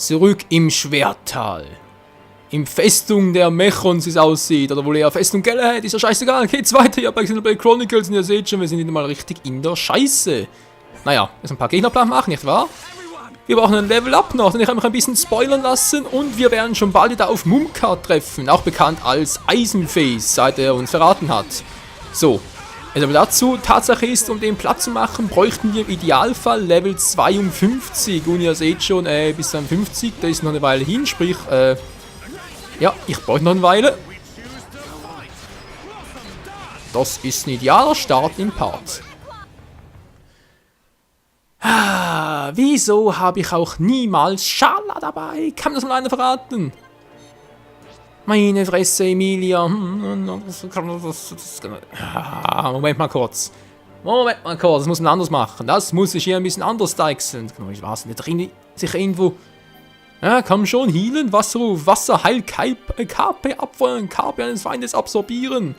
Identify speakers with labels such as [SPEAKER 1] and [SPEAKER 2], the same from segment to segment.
[SPEAKER 1] Zurück im Schwerttal. Im Festung der Mechons, wie es aussieht. Oder wohl eher Festung Galahad, ist ja scheißegal. Geht's weiter hier bei Xenoblade Chronicles und ihr seht schon, wir sind wieder mal richtig in der Scheiße. Naja, jetzt ein paar Gegnerplan machen, nicht wahr? Wir brauchen ein Level-Up noch, denn ich habe mich ein bisschen spoilern lassen und wir werden schon bald wieder auf Mumka treffen, auch bekannt als Eisenface, seit er uns verraten hat. So, also dazu, Tatsache ist, um den Platz zu machen, bräuchten wir im Idealfall Level 52 und ihr seht schon, bis 52, da ist noch eine Weile hin, sprich, ja, ich brauche noch eine Weile. Das ist ein idealer Start im Part. Wieso habe ich auch niemals Schala dabei? Kann das mal einer verraten? Meine Fresse, Emilia. Moment mal kurz. Das muss man anders machen. Das muss ich hier ein bisschen anders deichseln. Ich weiß nicht, drin sich irgendwo... Ja, komm schon, healen, Wasserruf, Wasser, Heil, KP abfeuern, KP eines Feindes absorbieren.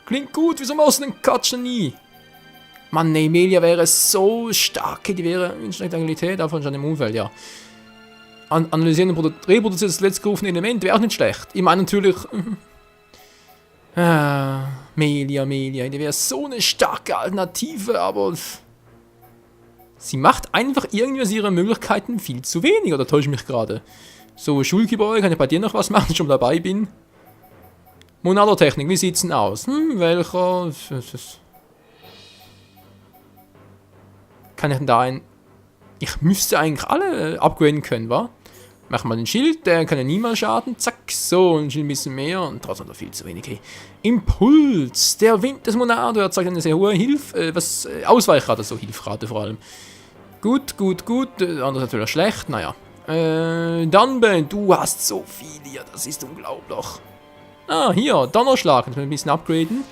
[SPEAKER 1] Klingt gut, wieso machst du den Katschen nie? Mann, Emilia wäre so stark, die wäre in Stabilität, davon schon im Umfeld, ja. Analysieren und reproduzieren das letztgerufene Element wäre auch nicht schlecht. Ich meine natürlich... Melia, die wäre so eine starke Alternative, aber... Sie macht einfach irgendwie aus ihren Möglichkeiten viel zu wenig, oder täusche ich mich gerade? So, Schulkiboy, kann ich bei dir noch was machen, wenn ich schon dabei bin? Monado-Technik, wie sieht's denn aus? Welcher... Kann ich denn da ein... Ich müsste eigentlich alle upgraden können, wa? Machen wir den Schild, der kann ja niemals schaden. Zack, so, und ein bisschen mehr und trotzdem noch viel zu wenig. Hey. Impuls, der Wind des Monado, er zeigt eine sehr hohe Ausweichrate, so Hilfrate vor allem. Gut, anders natürlich schlecht, naja. Dunban, du hast so viel hier, das ist unglaublich. Ah, hier, Donnerschlag, können wir ein bisschen upgraden.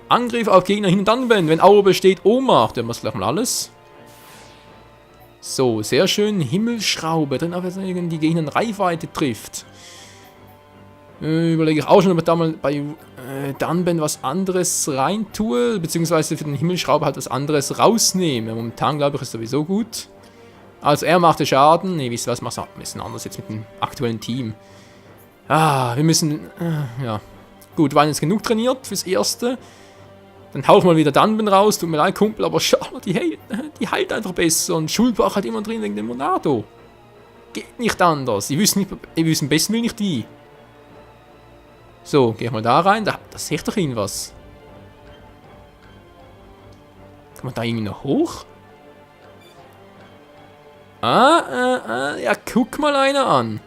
[SPEAKER 1] Angriff auf Gegner hin und Dunban, wenn Aura besteht, Ohnmacht, dann machen wir gleich mal alles. So, sehr schön. Himmelschraube, dann auch wenn die Gegner in Reichweite trifft. Überlege ich auch schon, ob ich da mal bei Dunban was anderes rein tue, beziehungsweise für den Himmelschraube halt was anderes rausnehme. Momentan glaube ich ist sowieso gut. Also er machte Schaden. Ne, wisst ihr was, machst du ein bisschen anders jetzt mit dem aktuellen Team. Wir müssen, ja. Gut, wir waren jetzt genug trainiert fürs Erste. Dann hau ich mal wieder Dunban raus, tut mir leid, Kumpel, aber schade, die heilt einfach besser und Schulbach hat immer drin wegen dem Monado. Geht nicht anders, ich wüsste am besten will nicht wie. So, geh ich mal da rein, da sehe ich doch irgendwas. Kann man da irgendwie noch hoch? Ja, guck mal einer an.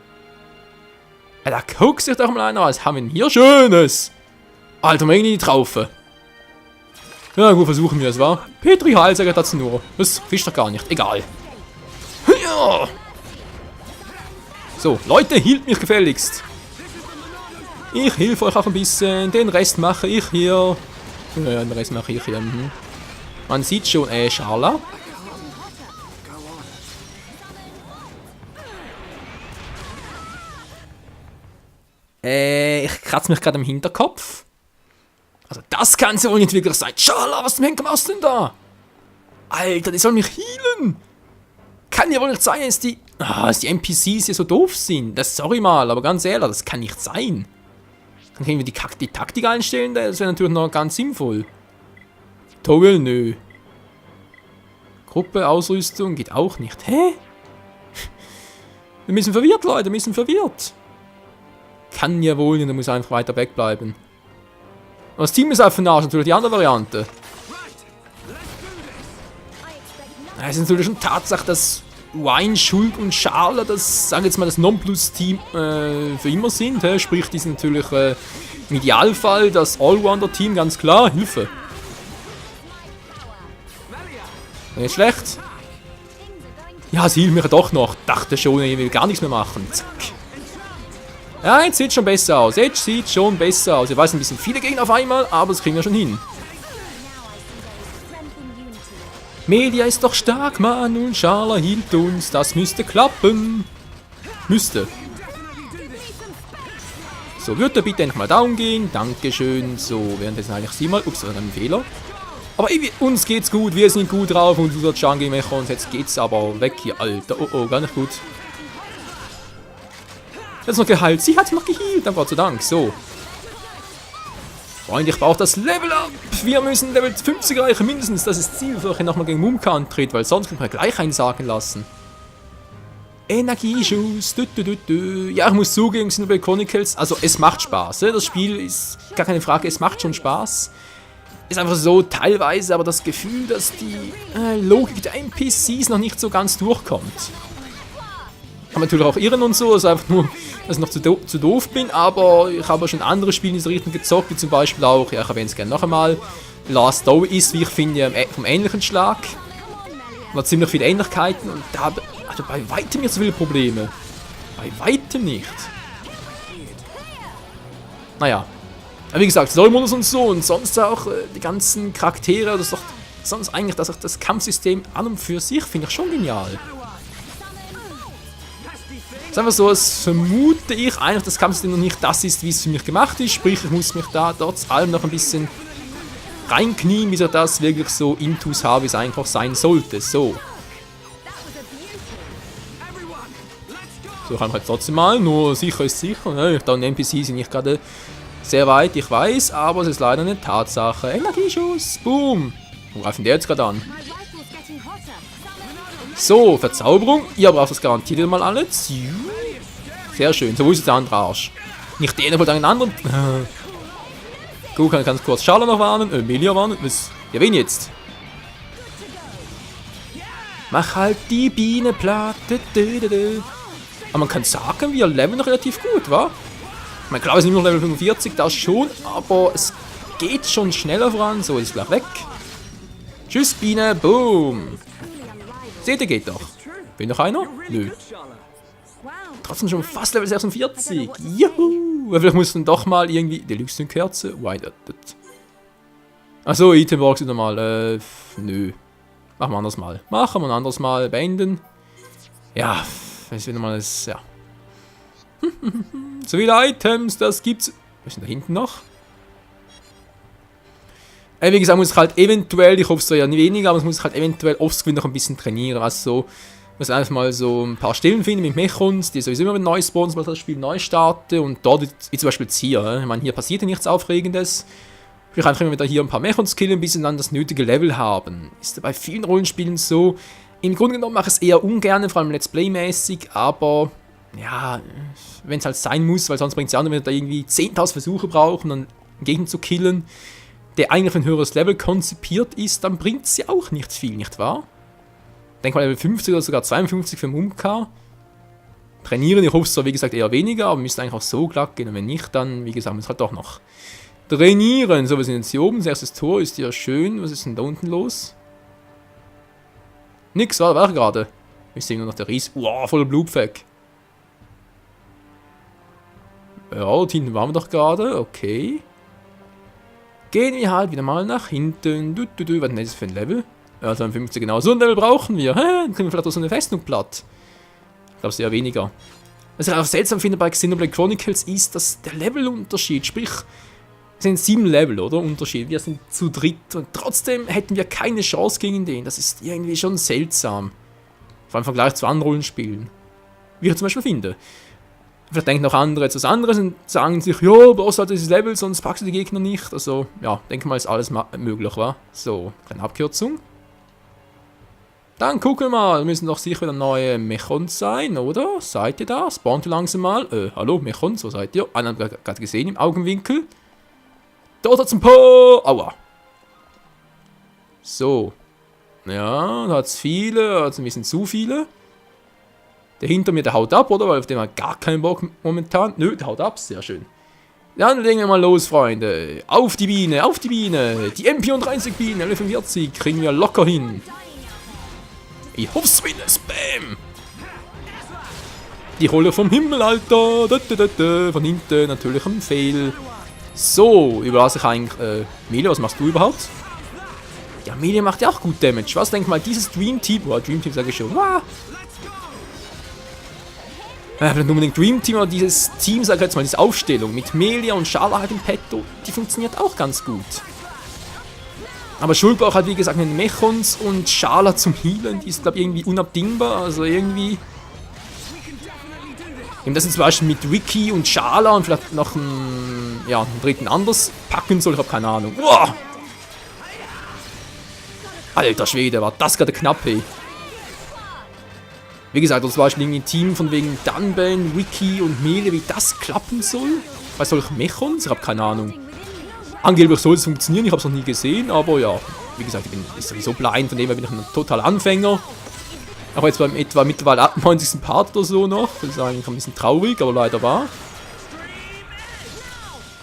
[SPEAKER 1] Ja, da guck sich doch mal einer an, was haben wir denn hier Schönes? Alter, mal irgendwie die Traufe. Ja, gut, versuchen wir es, wa? Petri Halsager dazu nur. Das fischt doch gar nicht. Egal. Ja. So, Leute, hielt mich gefälligst. Ich helfe euch auch ein bisschen. Den Rest mache ich hier. Ja, den Rest mache ich hier. Man sieht schon, Schala. Ich kratze mich gerade am Hinterkopf. Also das kann es ja wohl nicht wirklich sein. Schala, was zum Henker machst du denn da? Alter, die soll mich healen. Kann ja wohl nicht sein, dass die NPCs hier so doof sind. Sorry mal, aber ganz ehrlich, das kann nicht sein. Dann können wir die Taktik einstellen, das wäre natürlich noch ganz sinnvoll. Toggle, nö. Gruppe, Ausrüstung, geht auch nicht. Hä? Wir müssen verwirrt, Leute, wir müssen verwirrt. Kann ja wohl nicht, da muss einfach weiter wegbleiben. Das Team ist auf den Arsch, natürlich die andere Variante. Es ist natürlich schon Tatsache, dass Wine, Schuld und Schala, das, sagen wir jetzt mal, das Nonplus-Team für immer sind. Sprich, die sind natürlich im Idealfall das Allrounder-Team, ganz klar. Hilfe. Nicht schlecht. Ja, sie hielt mich doch noch. Dachte schon, ich will gar nichts mehr machen. Zack. Ja, jetzt sieht schon besser aus. Jetzt sieht schon besser aus. Ich weiß, ein bisschen viele Gegner auf einmal, aber das kriegen wir schon hin. Melia ist doch stark, Mann, und Schala hielt uns. Das müsste klappen. Müsste. So, würde bitte endlich mal down gehen. Dankeschön. So, währenddessen eigentlich sie mal. Ups, das war ein Fehler. Aber uns geht's gut, wir sind gut drauf und du dort schauen gehen und jetzt geht's aber weg hier, Alter. Oh, gar nicht gut. Jetzt noch geheilt. Sie hat noch geheilt. Dann Gott sei Dank. So. Freunde, ich brauche das Level Up. Wir müssen Level 50 erreichen, mindestens. Das ist das Ziel, bevor ich nochmal gegen Mumka antrete, weil sonst kann ich mir gleich einsagen lassen. Energieschuss. Ja, ich muss zugeben, Xenoblade Chronicles, also es macht Spaß. Das Spiel ist gar keine Frage, es macht schon Spaß. Ist einfach so teilweise, aber das Gefühl, dass die Logik der NPCs noch nicht so ganz durchkommt. Kann man natürlich auch irren und so, also einfach nur, dass ich noch zu doof bin, aber ich habe schon andere Spiele in dieser Richtung gezockt, wie zum Beispiel auch, ja, ich erwähne es gerne noch einmal, Last Story ist, wie ich finde, vom ähnlichen Schlag. Hat ziemlich viele Ähnlichkeiten und da habe ich bei weitem nicht so viele Probleme. Bei weitem nicht. Naja. Aber wie gesagt, Story-Modus und so und sonst auch die ganzen Charaktere, das ist doch sonst eigentlich das Kampfsystem an und für sich finde ich schon genial. Es ist einfach so, als vermute ich eigentlich, dass das Kampfsystem noch nicht das ist, wie es für mich gemacht ist. Sprich, ich muss mich da trotz allem noch ein bisschen reinknien, bis ich das wirklich so intus habe, wie es einfach sein sollte. So. So kann ich jetzt trotzdem mal, nur sicher ist sicher. Ne? Da NPCs sind nicht gerade sehr weit, ich weiß, aber es ist leider eine Tatsache. Energieschuss, boom. Wo greifen der jetzt gerade an? So, Verzauberung. Ihr braucht das garantiert mal alle. Sehr schön, so wo ist jetzt der andere Arsch? Nicht der eine, aber den anderen. Gut, kann ich ganz kurz Schala noch warnen, Emilia warnen. Was? Ja, wen jetzt? Mach halt die Biene platt. Aber man kann sagen, wir leveln noch relativ gut, wa? Ich meine, klar, wir sind immer noch Level 45, das schon, aber es geht schon schneller voran. So, ist gleich weg. Tschüss, Biene, boom. Seht ihr, geht doch. Will noch einer? Nö. Trotzdem schon fast Level 46. Juhu. Vielleicht muss dann doch mal irgendwie... Deluxe-Kerze? Why that? Achso, Itembox wieder mal. Nö. Machen wir anders mal. Machen wir ein anderes Mal. Beenden. Ja, wenn es wieder mal ist... Ja. So viele Items, das gibt's... Was ist denn da hinten noch? Wie gesagt, muss ich halt eventuell, ich hoffe es ja weniger, aber es muss ich halt eventuell offscreen noch ein bisschen trainieren. Also so, muss einfach mal so ein paar Stellen finden mit Mechons, die sowieso immer mit neu spawnen, sobald das Spiel neu starte. Und dort, wie zum Beispiel jetzt hier, ich meine, hier passiert ja nichts Aufregendes. Ich will einfach immer wieder hier ein paar Mechons killen, bis sie dann das nötige Level haben. Ist ja bei vielen Rollenspielen so. Im Grunde genommen mache ich es eher ungern, vor allem Let's Play-mäßig, aber ja, wenn es halt sein muss, weil sonst bringt es ja an, wenn wir da irgendwie 10.000 Versuche brauchen, dann einen Gegner zu killen, der eigentlich für ein höheres Level konzipiert ist, dann bringt es ja auch nicht viel, nicht wahr? Denk mal Level 50 oder sogar 52 für Mumka. Trainieren, ich hoffe es zwar wie gesagt eher weniger, aber müsste eigentlich auch so glatt gehen. Und wenn nicht, dann, wie gesagt, muss halt doch noch trainieren. So, wir sind jetzt hier oben. Das erste Tor ist ja schön. Was ist denn da unten los? Nix, war gerade. Ich sehe nur noch der Ries. Wow, voller Blutfleck. Ja, dort hinten waren wir doch gerade. Okay. Gehen wir halt wieder mal nach hinten. Was ist denn das für ein Level? Ja, 52 genau. So ein Level brauchen wir. Dann kriegen wir vielleicht auch so eine Festung platt. Ich glaube, es eher weniger. Was ich auch seltsam finde bei Xenoblade Chronicles ist, dass der Levelunterschied, sprich, es sind 7 Level, oder? Unterschied. Wir sind zu dritt und trotzdem hätten wir keine Chance gegen den. Das ist irgendwie schon seltsam. Vor allem im Vergleich zu anderen Rollenspielen. Wie ich zum Beispiel finde. Vielleicht denken auch andere etwas anderes und sagen sich, ja, brauchst halt dieses Level, sonst packst du die Gegner nicht. Also, ja, denke mal, ist alles möglich, wa? So, kleine Abkürzung. Dann gucken wir mal, müssen doch sicher wieder neue Mechons sein, oder? Seid ihr da? Spawnt ihr langsam mal? Hallo, Mechons, wo seid ihr? Einen haben wir gerade gesehen im Augenwinkel. Dort hat's ein paar! Aua. So. Ja, da hat's viele, also ein bisschen zu viele. Der hinter mir, der haut ab, oder? Weil auf dem hat gar keinen Bock momentan. Nö, der haut ab, sehr schön. Dann legen wir mal los, Freunde. Auf die Biene, auf die Biene. Die MP30-Biene, Level 45, kriegen wir locker hin. Ich hoff's mindestens, bam. Die Rolle vom Himmel, Alter. Von hinten natürlich ein Fail. So, überlasse ich eigentlich, Melia, was machst du überhaupt? Ja, Melia macht ja auch gut Damage. Was, denk mal, dieses Dream Team, Dream Team sage ich schon, vielleicht unbedingt Dream Team, aber dieses Team, sag ich jetzt mal, diese Aufstellung mit Melia und Schala halt im Petto, die funktioniert auch ganz gut. Aber Schuld braucht halt, wie gesagt, einen Mechons und Schala zum Healen, die ist, glaube ich, irgendwie unabdingbar, also irgendwie... Wenn das jetzt zum Beispiel mit Ricky und Schala und vielleicht noch einen dritten anders packen soll, ich habe keine Ahnung. Uah! Alter Schwede, war das gerade knapp, ey. Wie gesagt, das war irgendwie ein Team von wegen Dunban, Ricky und Mele, wie das klappen soll. Bei solchen Mechons, ich habe keine Ahnung. Angeblich soll es funktionieren, ich habe es noch nie gesehen, aber ja. Wie gesagt, ich bin sowieso blind, von dem her bin ich ein totaler Anfänger. Auch jetzt beim etwa mittlerweile 98. Part oder so noch. Das ist eigentlich ein bisschen traurig, aber leider wahr.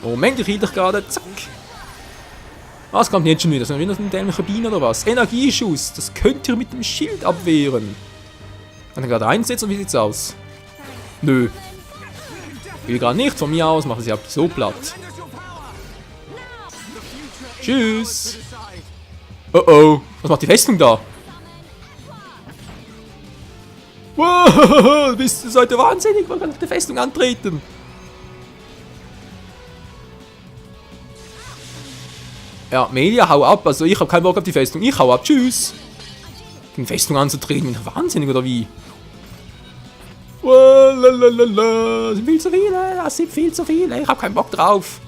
[SPEAKER 1] Moment, ich hielt dich gerade. Zack. Was kommt jetzt schon wieder? Sind wir wieder ein dämlicher Bienen oder was? Energieschuss. Das könnt ihr mit dem Schild abwehren. Kann ich gerade einsetzen, wie sieht's aus? Nö. Will gerade nicht. Von mir aus machen sie ab so platt. Tschüss. Oh oh. Was macht die Festung da? Wow, seid ihr wahnsinnig? Man kann auf die Festung antreten. Ja, Melia, hau ab. Also ich habe keinen Bock auf die Festung. Ich hau ab. Tschüss. Die Festung anzutreten. Bin ich wahnsinnig oder wie? Wow, lalalala. Das sind viel zu viele. Das sind viel zu viele. Ich habe keinen Bock drauf.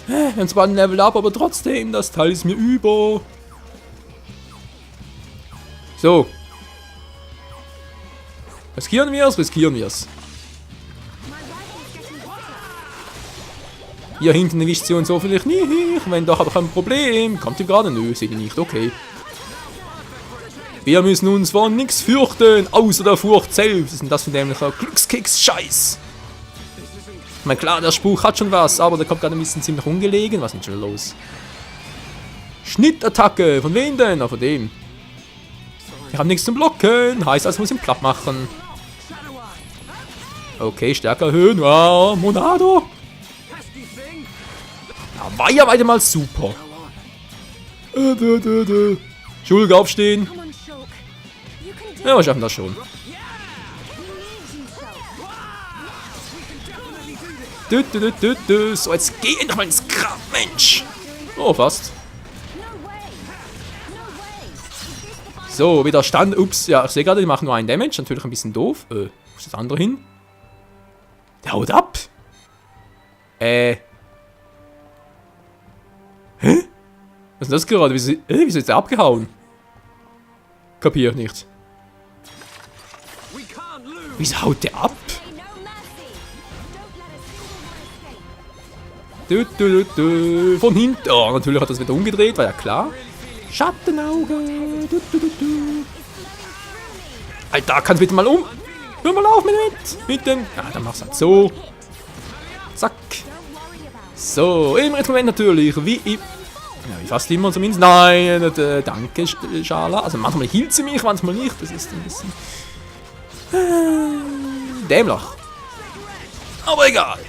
[SPEAKER 1] Wir haben zwar ein Level up, aber trotzdem, das Teil ist mir über. So. Riskieren wir es, riskieren wir es. Hier hinten erwischt sie uns so vielleicht nicht. Wenn doch, aber kein Problem. Kommt ihr gerade? Nö, seht ihr nicht. Okay. Wir müssen uns vor nichts fürchten, außer der Furcht selbst. Was ist denn das für ein dämlicher Glückskeks-Scheiß? Ich meine, klar, der Spruch hat schon was, aber der kommt gerade ein bisschen ziemlich ungelegen. Was ist denn schon los? Schnittattacke. Von wem denn? Ah, von dem. Ich habe nichts zum Blocken. Heißt also, muss ich ihn platt machen. Okay, Stärke erhöhen. Wow, Monado. Ja, war ja weiter mal super. Schulg aufstehen. Ja, wir schaffen das schon. So, jetzt geh endlich mal ins Grab, Mensch. Oh, fast. So, Widerstand. Ups, ja, ich sehe gerade, die machen nur einen Damage. Natürlich ein bisschen doof. Wo ist das andere hin? Der haut ab. Hä? Was ist das gerade? Wieso ist jetzt der abgehauen? Kapier ich nicht. Wieso haut der ab? Von hinten. Oh, natürlich hat das wieder umgedreht, war ja klar. Schattenauge. Alter, kannst bitte mal um. Hör mal auf mit dem. Ja, dann mach's halt so. Zack. So, im Moment natürlich, wie fast immer zumindest. Nein, danke, Schala. Also manchmal hielt sie mich, manchmal nicht. Das ist ein bisschen dämlich. Aber egal.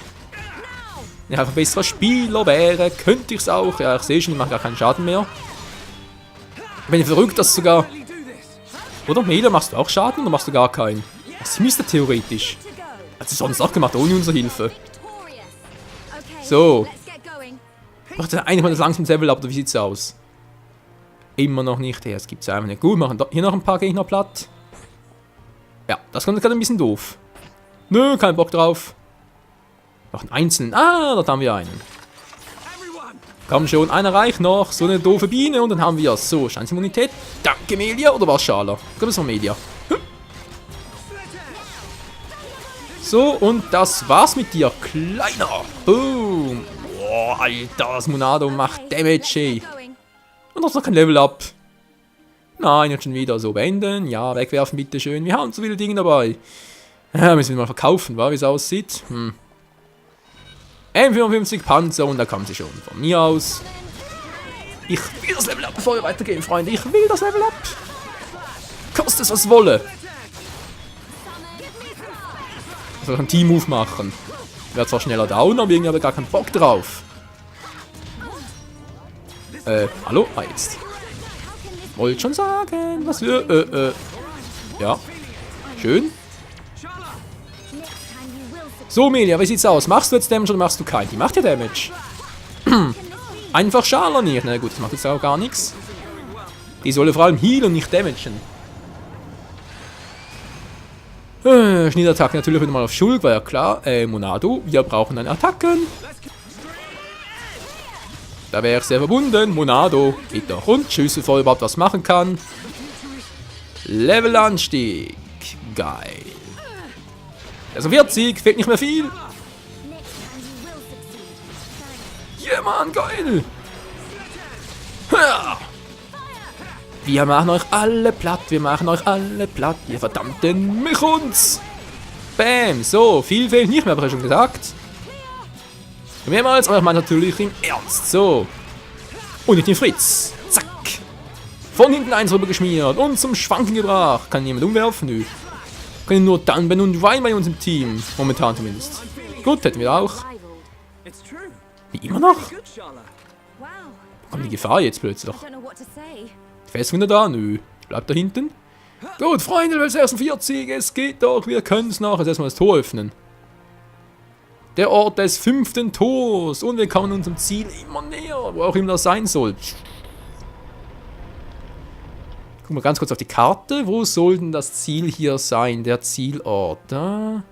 [SPEAKER 1] Wenn ich einfach ein besserer Spieler wäre, könnte ich es auch. Ja, ich sehe schon, ich mache gar keinen Schaden mehr. Ich bin verrückt, dass sogar... Oder, Mela, machst du auch Schaden oder machst du gar keinen? Das müsste theoretisch. Hat sie sonst auch gemacht, ohne unsere Hilfe. So. Macht ja eigentlich mal das langsam Level up, oder wie sieht's aus? Immer noch nicht. Ja, es gibt's einfach nicht. Gut, machen hier noch ein paar Gegner platt. Ja, das kommt gerade ein bisschen doof. Nö, kein Bock drauf. Noch einen einzelnen. Ah, dort haben wir einen. Komm schon, einer reicht noch. So eine doofe Biene und dann haben wir es. So, Scheinsimmunität. Danke, Melia. Oder war es Schala? Ich glaube, es war Melia. So, und das war's mit dir, Kleiner. Boom. Boah, Alter, das Monado macht Damage, ey. Und noch kein Level up. Nein, jetzt schon wieder so beenden. Ja, wegwerfen, bitteschön. Wir haben zu viele Dinge dabei. Ja, müssen wir mal verkaufen, wie es aussieht. M55 Panzer und da kommen sie schon von mir aus. Ich will das Level up, bevor wir weitergehen, Freunde. Ich will das Level up. Kostet es, was wolle. Ich soll einen Team-Move machen. Ich werde zwar schneller down, aber irgendwie habe ich gar keinen Bock drauf. Hallo? Ah, jetzt. Wollte schon sagen, was wir... Ja. Schön. So, Melia, wie sieht's aus? Machst du jetzt Damage oder machst du keinen? Die macht ja Damage. Einfach Schala nicht. Na gut, das macht jetzt auch gar nichts. Die soll vor allem healen und nicht damagen. Schnittattacke natürlich wieder mal auf Shulk, war ja klar. Monado, wir brauchen eine Attacken. Da wäre ich sehr verbunden. Monado, geht doch. Und tschüss, bevor er überhaupt was machen kann. Levelanstieg. Geil. Also 40, fehlt nicht mehr viel. Ja, Mann, geil. Ja. Wir machen euch alle platt, wir machen euch alle platt, ihr verdammten Mechons. Bam, so, viel fehlt nicht mehr, habe ich ja schon gesagt. Mehrmals, aber ich meine natürlich im Ernst, so. Und nicht den Fritz, zack. Von hinten eins rüber geschmiert und zum Schwanken gebracht. Kann jemand umwerfen? Nö. Können nur Dunban und Ryan bei uns im Team, momentan zumindest. Gut, hätten wir auch. Wie immer noch? Wo kommt die Gefahr jetzt plötzlich? Festung wieder da? Nö. Bleibt da hinten. Gut, Freunde, Welt 46, es geht doch, wir können es noch. Jetzt erstmal das Tor öffnen. Der Ort des 5. Tors. Und wir kommen unserem Ziel immer näher, wo auch immer das sein soll. Gucken wir ganz kurz auf die Karte. Wo soll denn das Ziel hier sein? Der Zielort. Da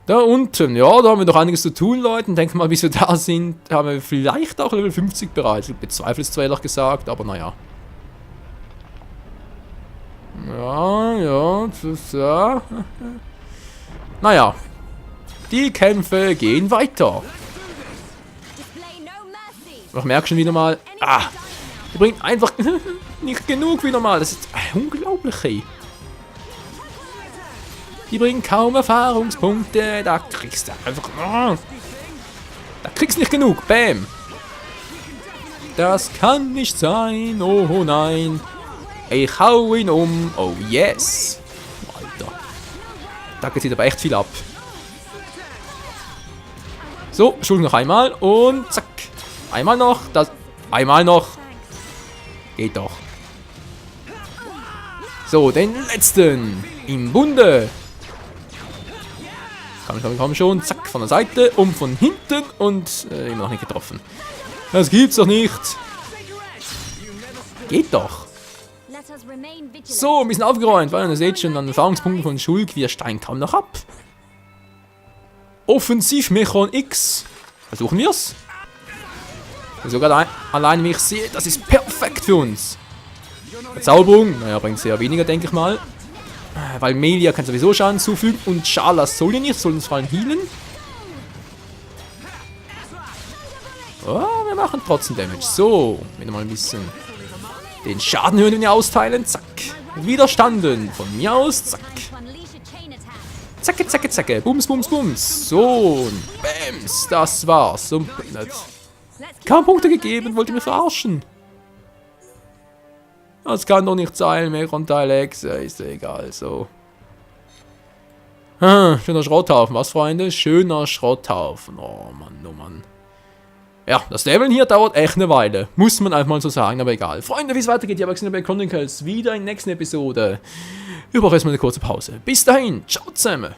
[SPEAKER 1] unten. Ja, da haben wir noch einiges zu tun, Leute. Denken mal, bis wir da sind, haben wir vielleicht auch Level 50 bereits. Ich bezweifle es zwar ehrlich gesagt, aber naja. Ja. Naja. Die Kämpfe gehen weiter. Ich merke schon wieder mal. Die bringt einfach nicht genug wieder mal. Das ist unglaublich, ey. Die bringen kaum Erfahrungspunkte. Da kriegst du einfach. Da kriegst du nicht genug. Bam. Das kann nicht sein. Oh nein. Ich hau ihn um. Oh yes. Alter. Da geht aber echt viel ab. So, Schulden noch einmal und zack. Einmal noch. Einmal noch. Geht doch. So, den letzten. Im Bunde. Komm schon. Zack, von der Seite und von hinten und immer noch nicht getroffen. Das gibt's doch nicht. Geht doch. So, ein bisschen aufgeräumt, weil ihr seht schon an Erfahrungspunkten von Shulk, wir steigen kaum noch ab. Offensivmechon X. Versuchen wir's. Sogar allein, wie ich sehe, das ist perfekt für uns. Verzauberung, naja, bringt sehr weniger, denke ich mal. Weil Melia kann sowieso Schaden zufügen und Schala soll ja nicht, soll uns vor allem healen. Oh, wir machen trotzdem Damage. So, wieder mal ein bisschen den Schaden hören wir austeilen. Zack. Widerstanden. Von mir aus. Zack. Zacke. Bums. So. Und Bams. Das war's. Und kaum Punkte gegeben. Wollt ihr mich verarschen? Das kann doch nicht sein. Mechon Teil X. Ist egal. So. Schöner Schrotthaufen. Was, Freunde? Schöner Schrotthaufen. Oh Mann. Ja, das Leveln hier dauert echt eine Weile. Muss man einfach mal so sagen, aber egal. Freunde, wie es weitergeht, ja, Xenoblade Chronicles wieder in der nächsten Episode. Wir brauchen erstmal eine kurze Pause. Bis dahin, ciao zusammen.